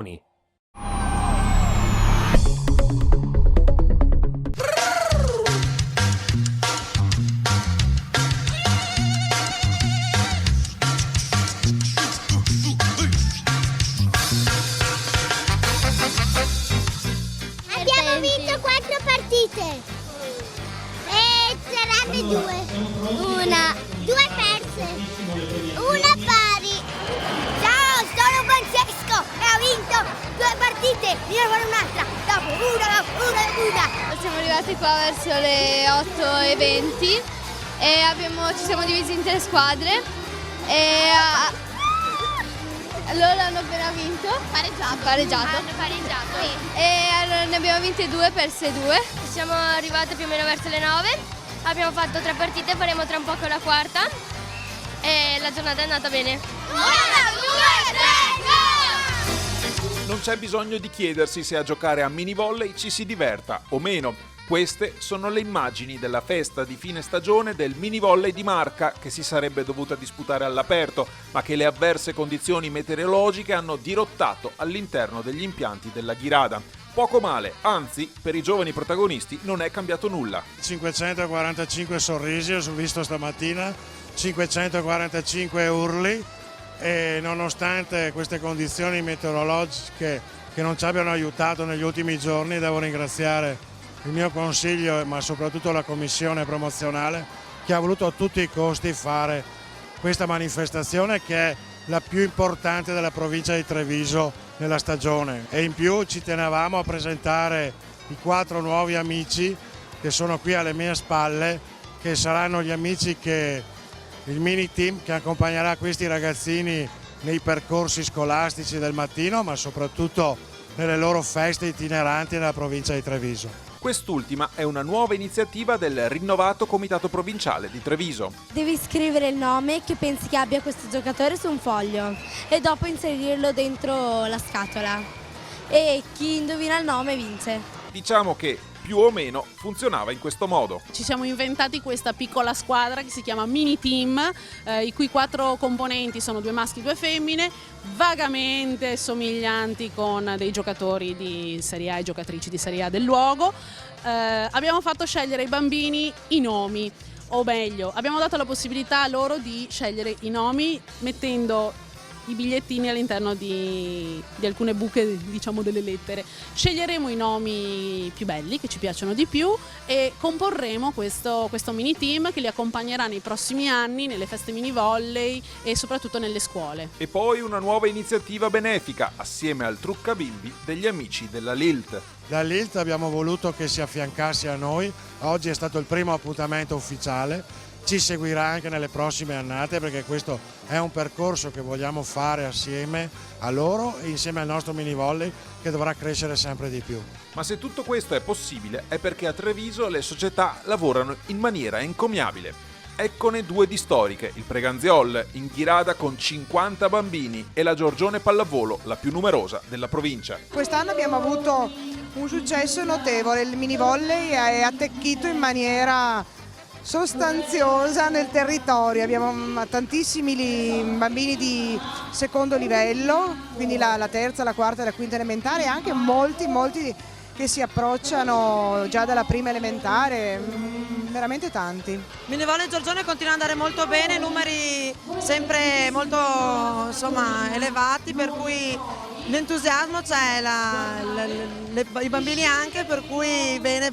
Abbiamo vinto 4 partite e saranno 2. Due perse, una pari. Ciao, sono Francesco e ho vinto 2 partite. Io ne voglio un'altra. Dopo una. Siamo arrivati qua verso le 8:20 e ci siamo divisi in 3 squadre e loro hanno appena vinto. Pareggiato. Hanno pareggiato. E ne abbiamo vinte 2, perse 2. Siamo arrivate più o meno verso le 9. Abbiamo fatto 3 partite, faremo tra un po' con la quarta. E la giornata è andata bene. 1, 2, 3, go! Non c'è bisogno di chiedersi se a giocare a mini volley ci si diverta o meno. Queste sono le immagini della festa di fine stagione del mini volley di Marca, che si sarebbe dovuta disputare all'aperto, ma che le avverse condizioni meteorologiche hanno dirottato all'interno degli impianti della Ghirada. Poco male, anzi, per i giovani protagonisti non è cambiato nulla. 545 sorrisi ho visto stamattina, 545 urli, e nonostante queste condizioni meteorologiche che non ci abbiano aiutato negli ultimi giorni, devo ringraziare il mio consiglio, ma soprattutto la commissione promozionale, che ha voluto a tutti i costi fare questa manifestazione, che è la più importante della provincia di Treviso nella stagione. E in più ci tenevamo a presentare i 4 nuovi amici che sono qui alle mie spalle, che saranno gli amici il mini team che accompagnerà questi ragazzini nei percorsi scolastici del mattino, ma soprattutto nelle loro feste itineranti nella provincia di Treviso. Quest'ultima è una nuova iniziativa del rinnovato Comitato Provinciale di Treviso. Devi scrivere il nome che pensi che abbia questo giocatore su un foglio e dopo inserirlo dentro la scatola, e chi indovina il nome vince. Diciamo che più o meno funzionava in questo modo. Ci siamo inventati questa piccola squadra che si chiama Mini Team, i cui 4 componenti sono 2 maschi e 2 femmine, vagamente somiglianti con dei giocatori di Serie A e giocatrici di Serie A del luogo. Abbiamo fatto scegliere ai bambini i nomi, o meglio, abbiamo dato la possibilità a loro di scegliere i nomi mettendo i bigliettini all'interno di alcune buche, diciamo, delle lettere. Sceglieremo i nomi più belli, che ci piacciono di più, e comporremo questo mini team che li accompagnerà nei prossimi anni nelle feste mini volley e soprattutto nelle scuole. E poi una nuova iniziativa benefica assieme al Truccabimbi degli amici della Lilt. Da Lilt abbiamo voluto che si affiancasse a noi. Oggi è stato il primo appuntamento ufficiale. Ci seguirà anche nelle prossime annate, perché questo è un percorso che vogliamo fare assieme a loro e insieme al nostro mini volley, che dovrà crescere sempre di più. Ma se tutto questo è possibile è perché a Treviso le società lavorano in maniera encomiabile. Eccone 2 di storiche, il Preganziol in Ghirada con 50 bambini e la Giorgione Pallavolo, la più numerosa della provincia. Quest'anno abbiamo avuto un successo notevole, il mini volley è attecchito in maniera sostanziosa nel territorio. Abbiamo tantissimi bambini di secondo livello, quindi la terza, la quarta e la quinta elementare, e anche molti che si approcciano già dalla prima elementare, veramente tanti. Mini volley Giorgione continua ad andare molto bene, numeri sempre molto elevati, per cui l'entusiasmo c'è, i bambini anche, per cui bene.